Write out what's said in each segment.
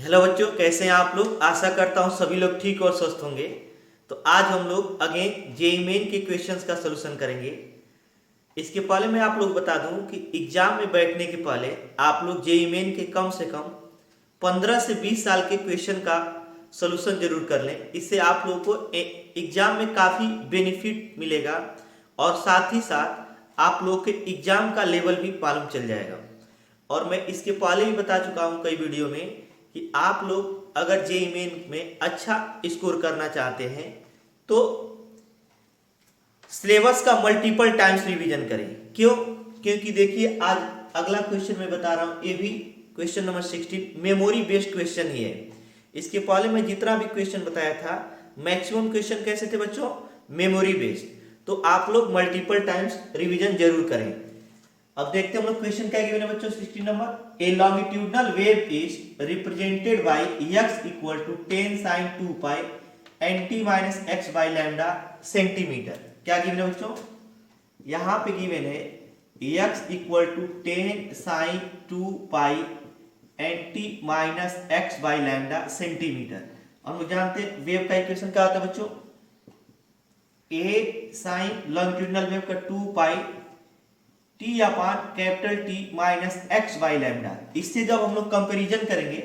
Hello बच्चों, कैसे हैं आप लोग। आशा करता हूं सभी लोग ठीक और स्वस्थ होंगे। तो आज हम लोग अगेन जेईई मेन के क्वेश्चंस का सलूशन करेंगे। इसके पहले मैं आप लोग बता दूं कि एग्जाम में बैठने के पहले आप लोग जेईई मेन के कम से कम 15 से 20 साल के क्वेश्चन का सलूशन जरूर कर लें। इससे आप लोगों को एग्जाम में काफ़ी बेनिफिट मिलेगा और साथ ही साथ आप लोग के एग्जाम का लेवल भी मालूम चल जाएगा। और मैं इसके पहले भी बता चुका हूं कई वीडियो में कि आप लोग अगर जेईई मेन में अच्छा स्कोर करना चाहते हैं तो सिलेबस का मल्टीपल टाइम्स रिवीजन करें। क्यों? क्योंकि देखिए आज अगला क्वेश्चन मैं बता रहा हूं, ये भी question number 16 memory based question ही है। इसके पहले मैं जितना भी क्वेश्चन बताया था मैक्सिमम क्वेश्चन कैसे थे बच्चों, मेमोरी बेस्ड। तो आप लोग मल्टीपल टाइम्स रिवीजन जरूर करें। अब देखते हैं हम लोग क्वेश्चन क्या गिवन है बच्चों। 16 number, a longitudinal wave is represented by x equal to 10 sin 2 pi nt minus x by lambda centimetre. क्या गिवन है बच्चों? यहां पे गिवन है x equal to 10 sin 2 pi nt minus x by lambda centimetre. हम लोग जानते हैं वेव का इक्वेशन क्या होता है बच्चों, a sin लॉन्गिट्यूडनल वेव का 2 pi T upon capital T minus x by lambda. इससे जब हम लोग कंपेरिजन करेंगे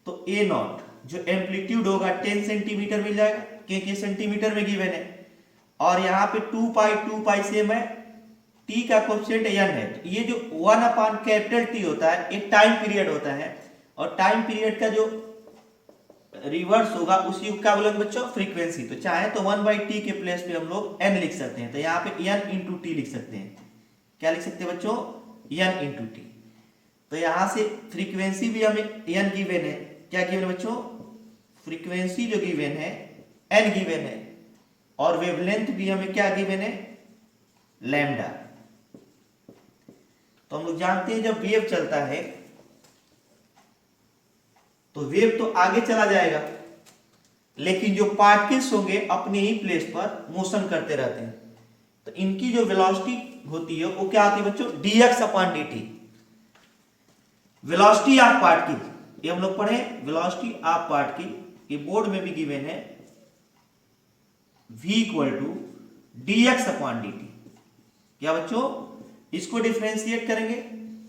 तो ए नॉट जो एम्पलीट्यूड होगा 10 सेंटीमीटर मिल जाएगा क्योंकि सेंटीमीटर में गिवन है, और यहाँ पे 2 पाई सेम है, टी का कोएफिशिएंट n है। ये जो 1 अपान कैपिटल टी होता है एक टाइम पीरियड होता है, और टाइम पीरियड का जो रिवर्स होगा उसी को क्या बोलेंगे बच्चों, फ्रीक्वेंसी। तो चाहे तो 1/t के प्लेस पे हम लोग n लिख सकते हैं, तो यहाँ पे n इंटू टी लिख सकते हैं। क्या लिख सकते हैं बच्चों, n इंटू टी। तो यहां से फ्रीक्वेंसी भी हमें n गिवन है। क्या गिवन है बच्चों, फ्रीक्वेंसी जो गिवन है n गिवन है, और वेवलेंथ भी हमें क्या गिवन है, लैम्डा। तो हम लोग जानते हैं जब वेव चलता है तो वेव तो आगे चला जाएगा, लेकिन जो पार्टिकल्स होंगे अपने ही प्लेस पर मोशन करते रहते हैं। तो इनकी जो वेलोसिटी होती है वो क्या आती है बच्चों, dx upon dt। Velocity of particle, ये हम लोग पढ़े वेलोसिटी ऑफ पार्टिकल, ये बोर्ड में भी गिवन है, v equal to dx upon dt। क्या बच्चों, इसको डिफरेंशिएट करेंगे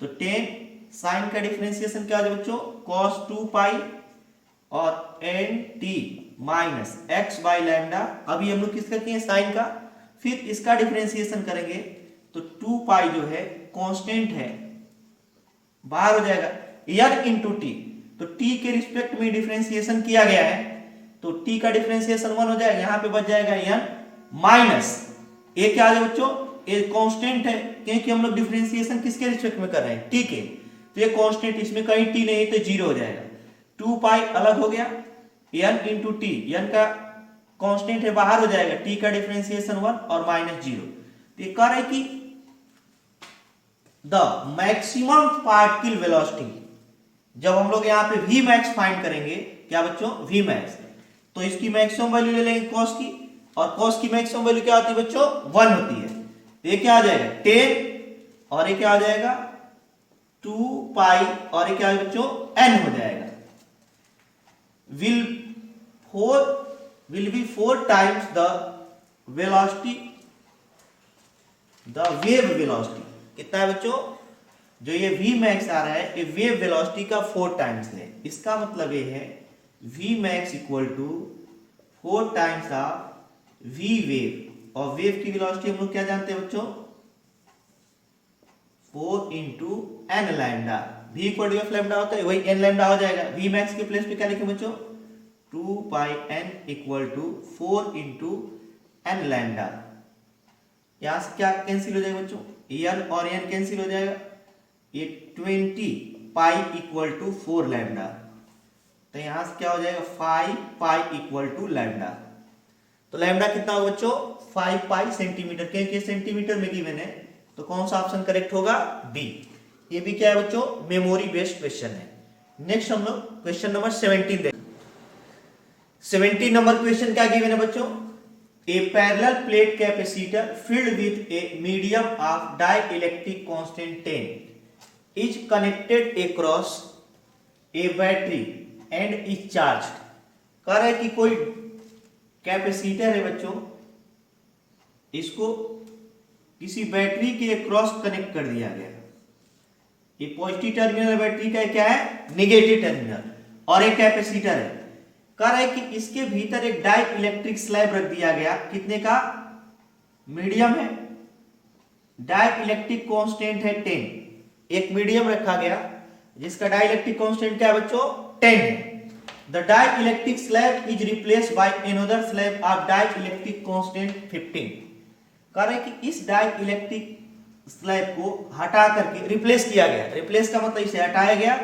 तो 10 साइन का डिफरेंशिएशन क्या हो बच्चों, cos 2 पाई और nt minus x by lambda. अभी हम लोग किसका किए, साइन का। फिर इसका डिफरेंशिएशन करेंगे तो 2 पाई जो है कांस्टेंट है, बाहर हो जाएगा, n इंटू टी। तो t के रिस्पेक्ट में डिफरेंशिएशन किया गया है तो t का डिफरेंशिएशन 1 हो जाएगा, यहां पे बच जाएगा n माइनस ए। क्या आ जाए बच्चों, ए कांस्टेंट है क्योंकि हम लोग डिफरेंशिएशन किसके रिस्पेक्ट में कर रहे हैं, t के। तो ये कांस्टेंट, इसमें कहीं t नहीं तो 0 हो जाएगा। 2 पाई अलग हो गया, n इंटू टी, n का कांस्टेंट है बाहर हो जाएगा, t का डिफरेंशिएशन 1 और माइनस 0। तो ये कह रहा है कि द मैक्सिमम पार्टिकल वेलोसिटी, जब हम लोग यहाँ पे v मैक्स फाइंड करेंगे, क्या बच्चों, v मैक्स, तो इसकी मैक्सिमम वैल्यू ले लेंगे cos की, और cos की मैक्सिमम वैल्यू क्या होती है बच्चों, 1 होती है। तो ये क्या आ जाएगा 10, और ये क्या आ जाएगा 2 पाई, और ये क्या है बच्चों, n हो जाएगा। will be 4 times the velocity, the wave velocity। कितना है बच्चों, जो ये v max आ रहा है ये वेव वेलोसिटी का 4 टाइम्स है। इसका मतलब ये है v max equal to 4 times of v wave, और वेव की वेलोसिटी हम लोग क्या जानते हैं बच्चों, 4 into n lambda. v equal to f lambda होता है, वही n लैम्डा हो जाएगा। v max के प्लेस पे क्या लिखें बच्चों, 2 pi n equal to 4 into n lambda. यहां से क्या कैंसिल हो जाएगा बच्चों, n और n कैंसिल हो जाएगा, ये 20 पाई इक्वल टू 4 लैम्डा। तो यहां से क्या हो जाएगा 5 पाई इक्वल टू लैम्डा। तो लैम्डा कितना होगा बच्चों, 5 पाई सेंटीमीटर, क्योंकि सेंटीमीटर में गिवन है तो कौन सा ऑप्शन करेक्ट होगा, बी। ये भी क्या है बच्चों, मेमोरी बेस्ड क्वेश्चन है। नेक्स्ट हम लोग क्वेश्चन नंबर 17 देखें। 17 नंबर क्वेश्चन क्या गिवन है बच्चों, a parallel plate capacitor filled with a medium of dielectric constant 10 is connected across a battery and is charge. कह रहे कि कोई कैपेसिटर है बच्चों, इसको किसी बैटरी के क्रॉस कनेक्ट कर दिया गया। ये पॉजिटिव टर्मिनल बैटरी का क्या है, निगेटिव टर्मिनल, और एक कैपेसिटर है। कह रहे कि इसके भीतर एक डाई इलेक्ट्रिक स्लैब रख दिया गया, कितने का, मीडियम है, डाई इलेक्ट्रिक कांस्टेंट है 10। एक मीडियम रखा गया जिसका डाई इलेक्ट्रिक कांस्टेंट क्या है बच्चों, 10 है। The dielectric slab is replaced by another slab of dielectric constant 15। कह रहे कि इस डाइलेक्ट्रिक स्लैब को हटा करके रिप्लेस किया गया। रिप्लेस का मतलब इसे हटाया गया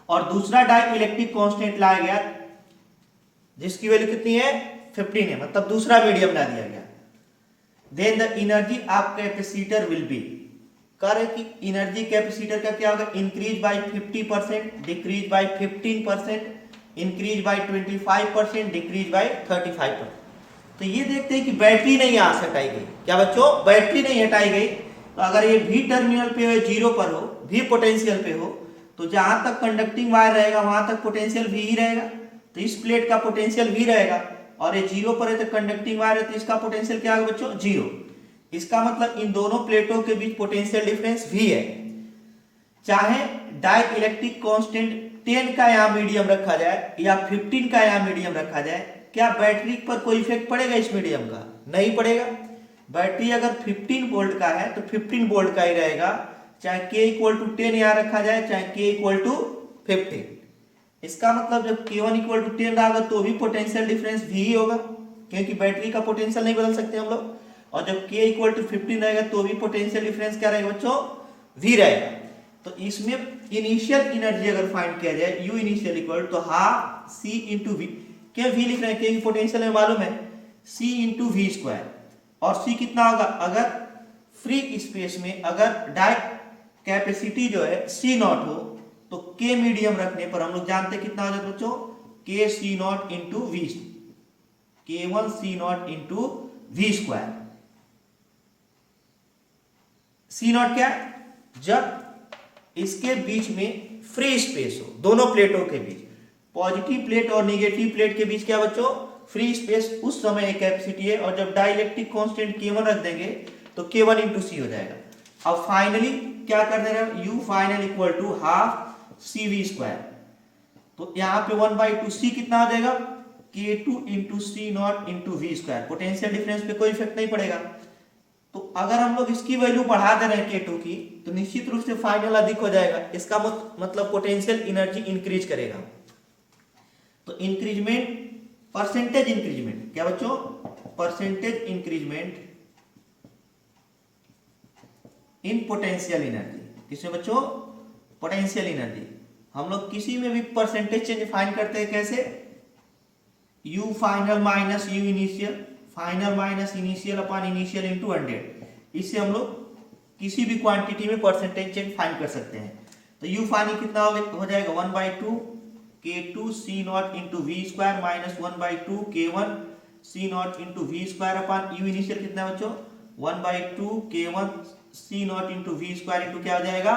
और दूसरा डाइलेक्ट्रिक कांस्टेंट लाया गया जिसकी वैल्यू कितनी है, 15 है, मतलब दूसरा मीडियम ला दिया गया। Then the energy of capacitor will be. कह रहे कि एनर्जी कैपेसिटर का क्या होगा, increase by 50%, decrease by 15%, increase by 25%, decrease by 35%। तो ये देखते हैं कि बैटरी नहीं यहां से हटाई गई। क्या बच्चों, बैटरी नहीं हटाई गई। तो अगर ये भी टर्मिनल पे हो, जीरो पर हो, भी पोटेंशियल पे हो, तो जहां तक कंडक्टिंग वायर रहेगा वहां तक पोटेंशियल भी ही रहेगा। तो इस प्लेट का पोटेंशियल भी रहेगा, और ये जीरो पर है तो कंडक्टिंग वायर है तो इसका पोटेंशियल क्या होगा बच्चों, जीरो। इसका मतलब इन दोनों प्लेटों के बीच पोटेंशियल डिफरेंस भी है। चाहे डाई इलेक्ट्रिक कांस्टेंट 10 का यहाँ मीडियम रखा जाए या 15 का यहाँ मीडियम रखा जाए, क्या बैटरी पर कोई इफेक्ट पड़ेगा इस मीडियम का, नहीं पड़ेगा। बैटरी अगर 15 वोल्ट का है तो 15 वोल्ट का ही रहेगा, चाहे K इक्वल टू 10 यहाँ रखा जाए, चाहे K इक्वल टू 15। इसका मतलब जब K1 इक्वल टू 10 रहेगा तो भी पोटेंशियल डिफरेंस भी होगा, क्योंकि बैटरी का पोटेंशियल नहीं बदल सकते हम लोग। और जब K इक्वल टू 15 रहेगा तो भी पोटेंशियल डिफरेंस क्या रहेगा बच्चों, V रहेगा। तो इसमें इनिशियल एनर्जी अगर फाइंड किया जाए, U इनिशियल इक्वल तो हाफ C इंटू वी। क्या V लिख रहे हैं, क्योंकि पोटेंशियल में मालूम है, C इंटू वी स्क्वायर। और C कितना होगा, अगर फ्री स्पेस में अगर डाई कैपेसिटी जो है C नॉट हो तो K मीडियम रखने पर हम लोग जानते कितना हो जाता है बच्चों, K C not into v, K1 C not into v square. C not क्या, जब इसके बीच में फ्री स्पेस हो, दोनों प्लेटों के बीच, पॉजिटिव प्लेट और नेगेटिव प्लेट के बीच क्या बच्चों, फ्री स्पेस, उस समय एक कैपेसिटी है। और जब डाइलेक्ट्रिक कांस्टेंट K1 रख देंगे तो K1 इंटू सी हो जाएगा। अब फाइनली क्या कर दे रहे हैं, U final equal to half c v square. तो यहाँ पे 1/2 C कितना आ जाएगा, K2 into c not into v square. Potential difference पे कोई इफेक्ट नहीं पड़ेगा। तो अगर हम लोग इसकी वैल्यू बढ़ा दे रहे हैं K2 की, तो निश्चित रूप से फाइनल अधिक हो जाएगा। इसका मतलब पोटेंशियल एनर्जी इंक्रीज करेगा। तो इंक्रीजमेंट, परसेंटेज इंक्रीजमेंट, क्या बच्चों, percentage increment in potential energy. किसमें बच्चों, पोटेंशियल एनर्जी। हम लोग किसी में भी परसेंटेज चेंज फाइंड करते हैं, कैसे, U final minus U initial, final minus initial upon initial into 100। इससे हम लोग किसी भी क्वांटिटी में परसेंटेज चेंज फाइंड कर सकते हैं। तो U फाइनल कितना हो जाएगा, 1/2 K2 C not into v square minus 1/2 K1 C not into v square upon U initial कितना बच्चों, 1/2 K1 C not into v square into क्या हो जाएगा,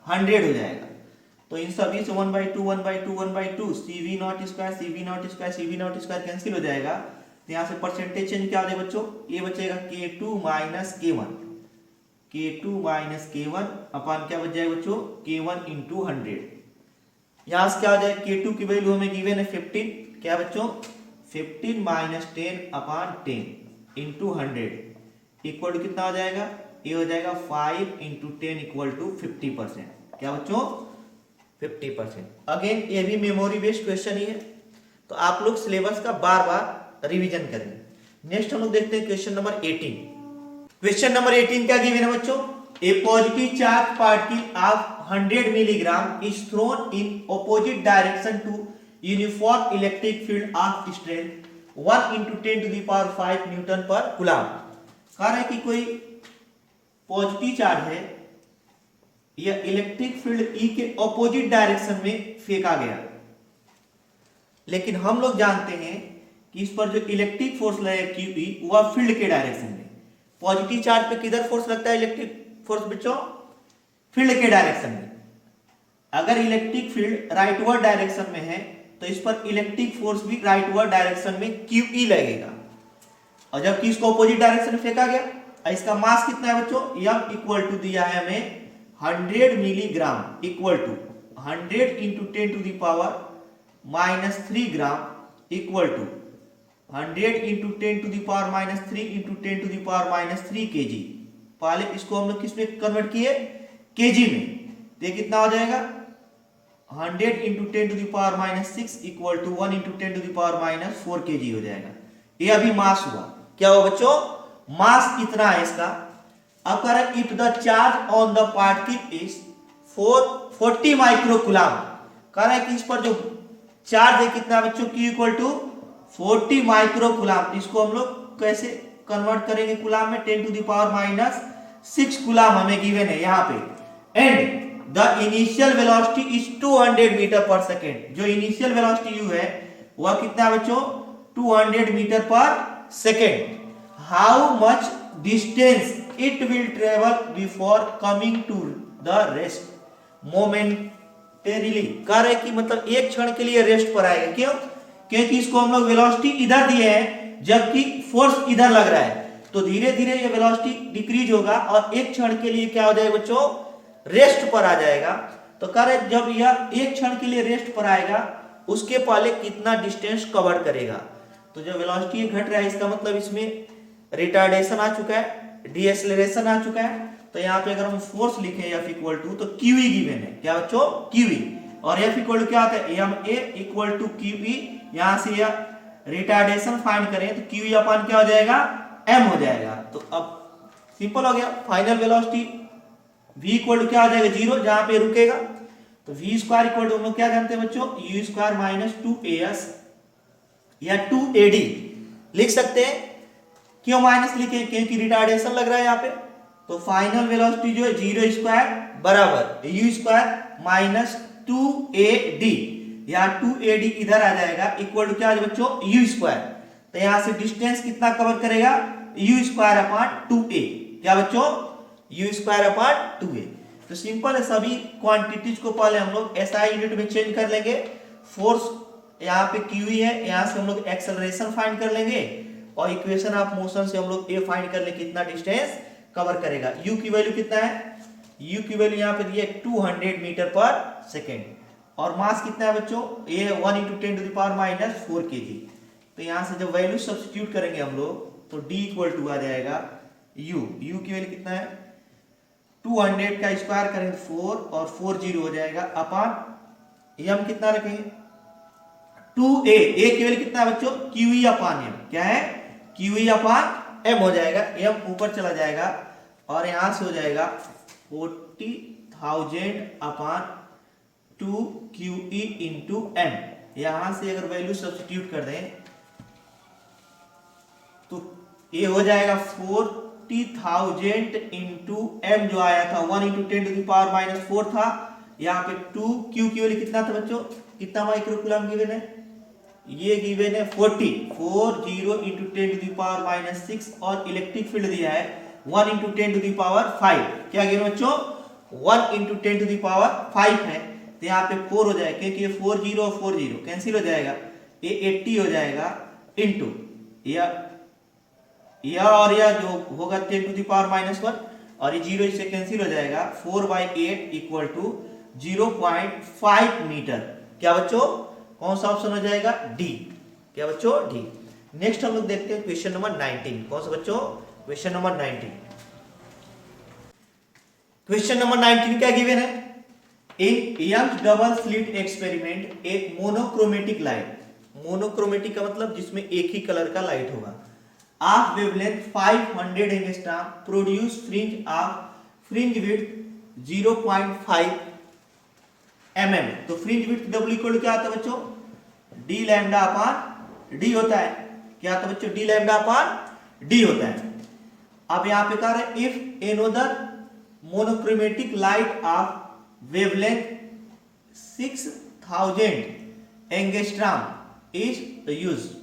100 हो जाएगा। तो इन सभी से 1/2 1/2 1/2 CV not square CV not square CV not square cancel हो जाएगा। तो यहाँ से परसेंटेज चेंज क्या हो जाएगा बच्चों, ये बचेगा K2 minus K1, K2 minus K1 upon क्या बच जाएगा बच्चों, K1 इंटू 100। यहाँ से क्या हो जाएगा, K2 की वैल्यू हमें गिवन है 15, क्या बच्चों, 15 minus 10 upon 10 into 100 equal to कितना हो जाएगा, ये हो जाएगा 5 इंटू 10 इक्वल टू 50%। क्या बच्चों, 50%। अगेन ये भी मेमोरी बेस्ड क्वेश्चन ही है, तो आप लोग सिलेबस का बार बार रिवीजन करें। नेक्स्ट हम लोग देखते हैं क्वेश्चन नंबर 18। क्वेश्चन नंबर 18 क्या गिवन है बच्चों, a positive charge particle of 100 milligram is thrown in opposite direction to uniform electric field of strength 1 into 10 to the power 5 Newton पर कूलम। कह रहा है कि कोई पॉजिटिव चार्ज है, यह इलेक्ट्रिक फील्ड E के ऑपोजिट डायरेक्शन में फेंका गया, लेकिन हम लोग जानते हैं कि इस पर जो इलेक्ट्रिक फोर्स लगेगा QE वह फील्ड के डायरेक्शन में। पॉजिटिव चार्ज पे किधर फोर्स लगता है इलेक्ट्रिक फोर्स बच्चों, फील्ड के डायरेक्शन में। अगर इलेक्ट्रिक फील्ड राइटवर्ड डायरेक्शन में है तो इस पर इलेक्ट्रिक फोर्स भी राइटवर्ड डायरेक्शन में QE लगेगा। और जबकि इसको ऑपोजिट डायरेक्शन में फेंका गया, इसका मास कितना है बच्चों, m इक्वल टू दिया है हमें 100 milligram equal to 100 into 10 to the power -3 gram equal to 100 into 10 to the power -3 into 10 to the power -3 kg। पहले इसको हम लोग किसमें कन्वर्ट किए, kg में, तो ये कितना हो जाएगा 100 into 10 to the power -6 equal to 1 into 10 to the power -4 kg हो जाएगा। ये अभी मास हुआ, क्या हुआ बच्चों, मास इतना है इसका। अब कह रहे if the charge on the particle is 40 microcoulomb, कह रहे कि इस पर जो चार्ज है कितना बच्चों, Q इक्वल टू 40 माइक्रोकूलम। इसको हम लोग कैसे कन्वर्ट करेंगे कूलम में, 10 टू द पावर -6 कूलम हमें गिवन है यहाँ पे। And the initial velocity is 200 metre पर सेकेंड। जो इनिशियल वेलोसिटी u है वह कितना है बच्चों, 200 मीटर पर second. How much distance it will travel before coming to the rest momentarily. कह रहे कि मतलब एक क्षण के लिए रेस्ट पर आएगा, क्यों, क्योंकि इसको हम लोग वेलोसिटी इधर दिए हैं जबकि फोर्स इधर लग रहा है, तो धीरे धीरे ये वेलोसिटी डिक्रीज होगा और एक क्षण के लिए क्या हो जाएगा बच्चों, रेस्ट पर आ जाएगा। तो कह रहे जब यह एक क्षण के लिए रेस्ट पर आएगा उसके पहले कितना डिस्टेंस कवर करेगा। तो जो वेलोसिटी घट रहा है इसका मतलब इसमें रिटार्डेशन आ चुका है, डीएक्सेलरेशन आ चुका है। तो यहाँ पे अगर हम फोर्स लिखें F इक्वल टू, तो QE गिवन है, क्या बच्चों, QE। और F इक्वल टू क्या होता है, ma इक्वल टू QE। यहाँ से यह रिटार्डेशन फाइंड करें तो QE अपन क्या हो जाएगा, m हो जाएगा। तो अब सिंपल हो गया, final velocity v equal to क्या हो जाएगा, 0, जहां पे रुकेगा। तो v स्क्वायर इक्वल टू हम लोग क्या जानते हैं बच्चों, u स्क्वायर माइनस 2as या 2ad लिख सकते हैं। क्यों माइनस लिखे, क्योंकि रिटार्डेशन लग रहा है यहाँ पे। तो फाइनल वेलोसिटी जो है 0 स्क्वायर बराबर u स्क्वायर माइनस 2ad, या 2ad इधर आ जाएगा इक्वल टू क्या है बच्चों, u स्क्वायर। तो यहाँ से डिस्टेंस कितना कवर करेगा, u स्क्वायर अपॉन 2a, क्या बच्चों, u स्क्वायर अपॉन 2a। तो सिंपल है, सभी क्वांटिटीज को पहले हम लोग SI यूनिट में चेंज कर लेंगे। फोर्स यहाँ पे QE है, यहाँ से हम लोग एक्सेलरेशन फाइंड कर लेंगे और इक्वेशन ऑफ मोशन से हम लोग a फाइंड कर ले कितना डिस्टेंस कवर करेगा। u की वैल्यू कितना है, u की वैल्यू यहाँ पे दी है 200 मीटर पर सेकेंड। और मास कितना है बच्चों, ये 1 into 10 to the power -4 kg। तो यहाँ से जब वैल्यू सब्स्टिट्यूट करेंगे हम लोग तो d इक्वल टू आ जाएगा u की वैल्यू कितना है, 200 का स्क्वायर करेंगे 4 और 4 0 हो जाएगा अपॉन m कितना रखेंगे 2a, a की वैल्यू कितना है बच्चों, QE अपॉन m, क्या है, QE अपॉन m हो जाएगा। m ऊपर चला जाएगा और यहां से हो जाएगा 40,000 अपॉन 2 QE इंटू m। यहां से अगर वैल्यू सब्स्टिट्यूट कर दें तो ये हो जाएगा 40,000 इंटू m, जो आया था 1 इंटू 10 टू द पावर -4 था। यहाँ पे 2 Q की वैल्यू कितना था बच्चों, कितना माइक्रोकूलम गिवन है, ये गिवन है 40 इंटू 10 टू द पावर -6 और इलेक्ट्रिक फील्ड दिया है 1 इंटू 10 टू द पावर 5। क्या गिवन बच्चों, 1 इंटू 10 टू द पावर 5 है। तो यहाँ पे 4 हो जाएगा क्योंकि ये 4 0 और 4 0 कैंसिल हो जाएगा, ये 80 हो जाएगा इंटू यह और यह जो होगा 10 टू द पावर -1 और ये 0 इससे कैंसिल हो जाएगा। 4/8 इक्वल टू 0.5 मीटर। क्या बच्चों, कौन सा ऑप्शन हो जाएगा, डी। क्या बच्चों, डी। नेक्स्ट हम लोग देखते हैं क्वेश्चन नंबर 19। कौन सा बच्चों, क्वेश्चन नंबर 19। क्वेश्चन नंबर 19 क्या गिवन है, इन यंग डबल स्लिट एक्सपेरिमेंट एक मोनोक्रोमेटिक लाइट, मोनोक्रोमेटिक का मतलब जिसमें एक ही कलर का लाइट होगा, of wavelength 500 angstrom produce fringe width 0.5 mm। तो फ्रिंज विड्थ डब्ल्यू इक्वल क्या आता है बच्चों, डी लैम्डा अपॉन डी होता है। क्या आता है बच्चों, डी लैम्डा अपॉन डी होता है। अब यहां पे कह रहे हैं if another monochromatic light of wavelength 6000 angstrom is used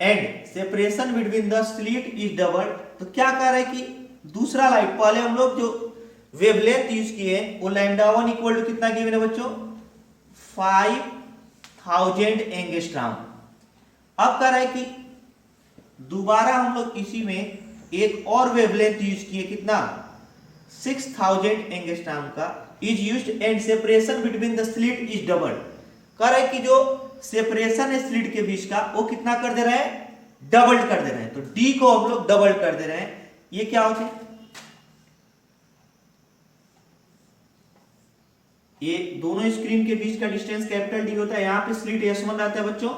and separation between the slit is double. तो क्या कह रहे हैं कि दूसरा लाइट, पहले हम लोग जो वेवलेंथ यूज किए वो लैम्डा 1 इक्वल टू कितना गिवन है बच्चों, 5000 एंगस्ट्रॉम। अब कह रहा है कि दोबारा हम लोग इसी में एक और वेवलेंथ यूज किए, कितना 6000 एंगस्ट्रॉम का is used and separation between the slit is double. कह रहा है कि जो सेपरेशन है स्लिट के बीच का वो कितना कर दे रहे हैं, डबल कर दे रहे हैं। तो डी को हम लोग डबल कर दे रहे हैं। ये क्या होते हैं, ये दोनों स्क्रीन के बीच का डिस्टेंस कैपिटल डी होता है। यहाँ पे स्लिट S1 रहता है बच्चों,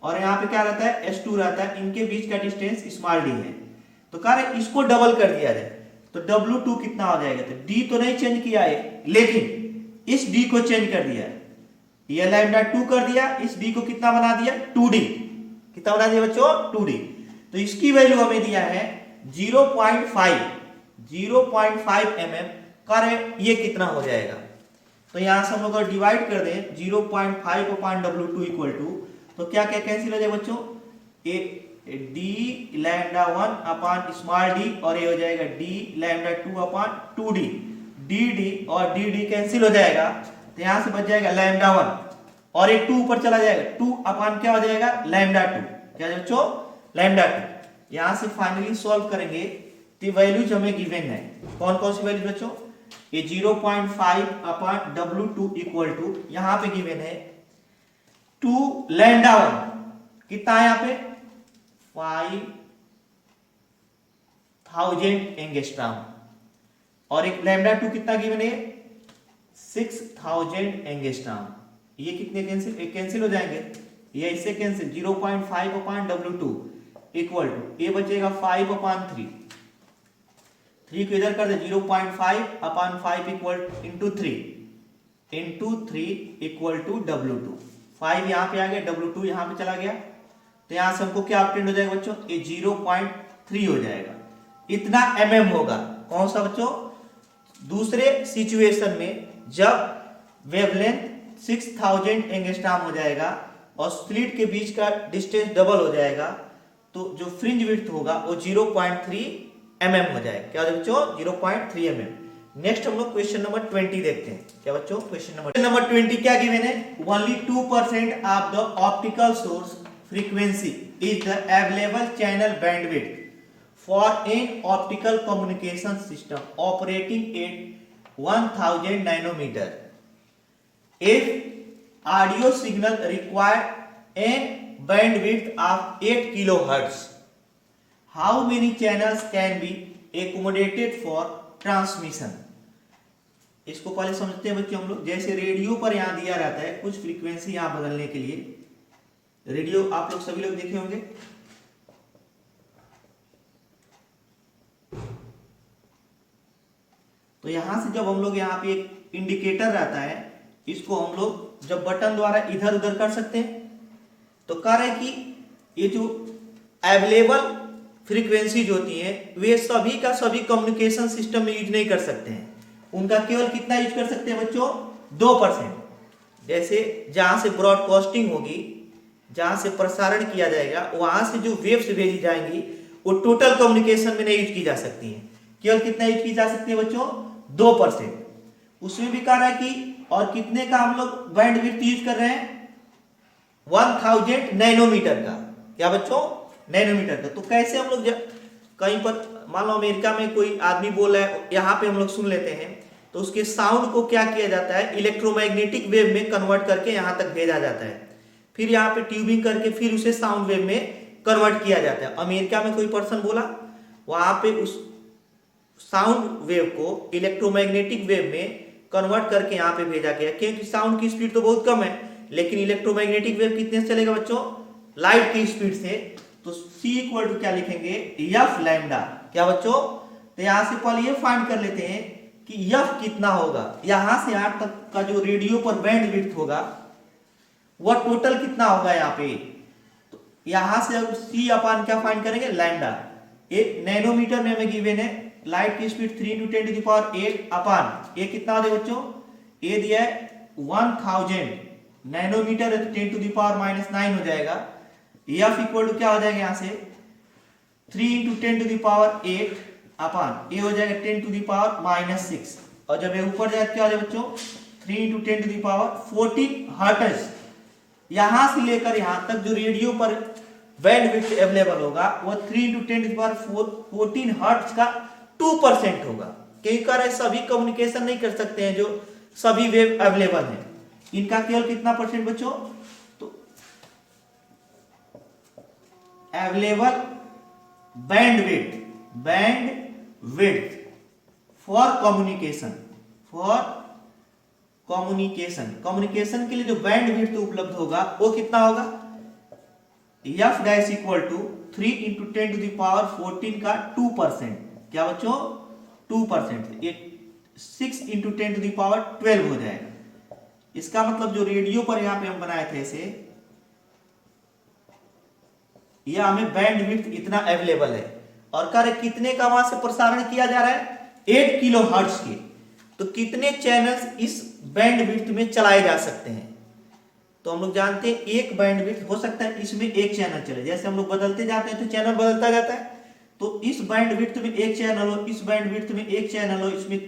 और यहाँ पे क्या रहता है S2 रहता है। इनके बीच का डिस्टेंस स्मॉल डी है। तो कह रहे इसको डबल कर दिया जाए तो W2 कितना हो जाएगा। तो D तो नहीं चेंज किया है, लेकिन इस D को चेंज कर दिया है। ये लैम्डा 2 कर दिया, इस D को कितना बना दिया 2D। कितना बना दिया बच्चों 2D। तो इसकी वैल्यू हमें दिया है 0.5 mm। कह रहे ये कितना हो जाएगा। तो यहां से हम लोग डिवाइड कर दें 0.5 अपॉन W2 इक्वल टू, तो क्या क्या कैंसिल हो जाएगा बच्चों, D lambda 1 upon small D, और ये हो जाएगा D lambda 2 upon 2D। D और डी कैंसिल हो जाएगा, तो यहां से बच जाएगा लैम्डा 1, और एक 2 ऊपर चला जाएगा, 2 अपॉन क्या हो जाएगा लैम्डा 2। क्या बच्चों लैम्डा 2। यहां से फाइनली सॉल्व करेंगे तो वैल्यूज हमें गिवन है। कौन कौन सी वैल्यूज बच्चों, ये 0.5 अपॉन W2 इक्वल टू, यहां पे गिवन है 2 लैम्डा 1 कितना है यहाँ पे 5000 एंगस्ट्रॉम, और एक लैम्डा 2 कितना गिवन है 6000 एंगस्ट्रॉम। ये कितने कैंसिल हो जाएंगे, ये इससे cancel 0.5 upon W2 equal to, ये बचेगा 5 अपॉन 3 को इधर कर दे 0.5 upon 5 equal into 3 equal to W2। 5 यहाँ पे आ गया, W2 यहाँ पे चला गया, तो यहां से हमको क्या ऑब्टेन हो जाएगा बच्चों, ये 0.3 हो जाएगा। इतना mm होगा। कौन सा बच्चों, दूसरे सिचुएशन में जब वेवलेंथ 6000 एंगस्ट्रॉम हो जाएगा और स्प्लिट के बीच का डिस्टेंस डबल हो जाएगा, तो जो फ्रिंज विड्थ होगा वो 0.3 mm हो जाएगा। क्या बच्चों 0.3 mm। नेक्स्ट हम लोग क्वेश्चन नंबर 20 देखते हैं। क्या बच्चों क्वेश्चन नंबर 20 क्या गिवन है, only 2% of the optical source frequency is the available channel bandwidth for an optical communication system operating at 1000 nanometer. If audio signal require an bandwidth of 8 kilohertz, how many channels can be accommodated for transmission? इसको पहले समझते हैं बच्चों हम लोग। जैसे radio पर यहां दिया रहता है कुछ फ्रीक्वेंसी यहां बदलने के लिए, रेडियो आप लोग सभी लोग देखे होंगे। तो यहां से जब हम लोग यहाँ पे एक इंडिकेटर रहता है, इसको हम लोग जब बटन द्वारा इधर उधर कर सकते हैं। तो कह रहे कि ये जो अवेलेबल फ्रीक्वेंसीज होती है वे सभी का सभी कम्युनिकेशन सिस्टम में यूज नहीं कर सकते हैं। उनका केवल कितना यूज कर सकते हैं बच्चों 2%। जैसे जहां से ब्रॉडकास्टिंग होगी, जहां से प्रसारण किया जाएगा, वहां से जो वेव्स भेजी जाएंगी वो टोटल कम्युनिकेशन में नहीं यूज की जा सकती है। केवल कितना यूज की जा सकती है बच्चों 2%। उसमें भी कह रहा है कि और कितने का हम लोग बैंडविड्थ यूज कर रहे हैं 1000 नैनोमीटर का। क्या बच्चों नैनोमीटर का। तो कैसे हम लोग कहीं पर मान लो अमेरिका में कोई आदमी बोल रहा है, यहाँ पे हम लोग सुन लेते हैं, तो उसके साउंड को क्या किया जाता है इलेक्ट्रोमैग्नेटिक वेव में कन्वर्ट करके यहाँ तक भेजा जाता है, फिर यहाँ पे ट्यूबिंग करके फिर उसे साउंड वेव में कन्वर्ट किया जाता है। अमेरिका में कोई पर्सन बोला, वहां पे उस साउंड वेव को इलेक्ट्रोमैग्नेटिक वेव में कन्वर्ट करके यहाँ पे भेजा गया, क्योंकि साउंड की स्पीड तो बहुत कम है, लेकिन इलेक्ट्रोमैग्नेटिक वेव कितने से चलेगा बच्चों लाइट की स्पीड से। तो C इक्वल टू क्या लिखेंगे F लैम्डा। क्या बच्चों, तो यहां से पहले ये फाइंड कर लेते हैं कि F कितना होगा। यहां से यहाँ तक का जो रेडियो पर बैंडविड्थ होगा वह टोटल कितना होगा यहाँ पे। तो यहां से अब C अपान क्या फाइंड करेंगे लैम्डा। एक नैनोमीटर में हमें गिवन है लाइट की स्पीड 3 × 10⁸ अपान ये कितना हो जाएगा बच्चों, ये दिया है 1000 नैनोमीटर है तो 10⁻⁹ हो जाएगा। F इक्वल टू क्या हो जाएगा यहाँ से 3 × 10⁸ अपान ये हो जाएगा 10⁻⁻⁶, और जब ये ऊपर जाए क्या हो जाएगा बच्चों 3 into 10 to the power 14 hertz. यहां से लेकर यहां तक जो रेडियो पर बैंडविड्थ अवेलेबल होगा वो 3 into 10 to the power 14 hertz का 2% होगा। कई कारण सभी कम्युनिकेशन नहीं कर सकते हैं जो सभी वेव अवेलेबल है, इनका केवल कितना परसेंट बच्चों, तो अवेलेबल बैंडविड्थ फॉर कम्युनिकेशन के लिए जो बैंडविड्थ उपलब्ध होगा वो कितना होगा, f dash equal to 3 into 10 to the power 14 का 2%। क्या बच्चों, 2%। ये 6 इंटू 10 टू द पावर 12 हो जाएगा। इसका मतलब जो रेडियो पर यहां पे हम बनाए थे इसे, यह हमें बैंडविड्थ इतना अवेलेबल है और कार्य कितने का वहां से प्रसारण किया जा रहा है, 8 किलो हर्ट्ज के। तो कितने चैनल्स इस बैंडविड्थ में चलाए जा सकते हैं, तो हम लोग जानते हैं एक बैंडविड्थ हो सकता है इसमें एक चैनल चले, जैसे हम लोग बदलते जाते हैं तो चैनल बदलता जाता है। तो इस बैंडविड्थ में एक चैनल हो, इस बैंडविड्थ में एक चैनल हो, इसमें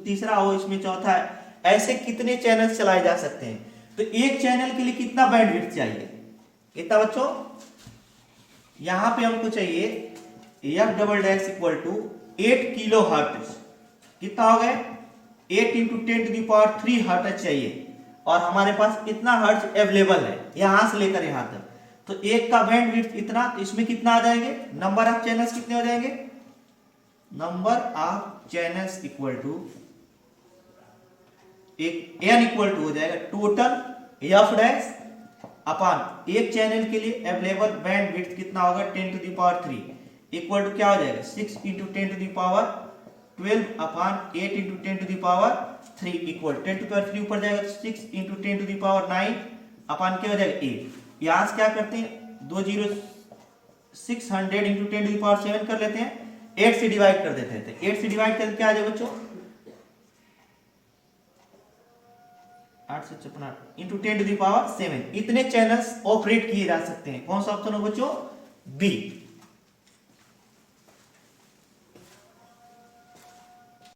तीसरा हो, इसमें चौथा है, ऐसे कितने चैनल चलाए जा सकते हैं। तो एक चैनल के लिए कितना बैंडविड्थ चाहिए, कितना बच्चों, यहां पे हमको चाहिए f double dash equal to 8 kilo hertz. कितना हो गया, 8 into 10 to the power 3 hertz चाहिए और हमारे पास इतना हर्ट्ज अवेलेबल है यहां से लेकर यहां तक। तो एक का बैंडविड्थ इतना, तो इसमें कितना आ जाएंगे, नंबर ऑफ चैनल्स कितने हो जाएंगे, number of channels equal to एक n इक्वल टू हो जाएगा टोटल एफ डैश अपॉन एक चैनल के लिए अवेलेबल बैंडविड्थ कितना होगा 10 to the power 3 equal to क्या हो जाएगा 6 into 10 to the power 12 upon 8 into 10 to the power 3 equal 10 to power 3 ऊपर जाएगा 6 into 10 to the power 9 upon क्या हो जाएगा 8। यहां से क्या करते हैं 2 0 600 इंटू 10 टू द पावर 7 कर लेते हैं, 8 से डिवाइड कर देते हैं। तो 8 से डिवाइड करके क्या आ जाएगा बच्चों 8 से 56 इंटू 10 टू द पावर 7। इतने चैनल्स ऑपरेट किए जा सकते हैं। कौन सा ऑप्शन हो बच्चों, बी।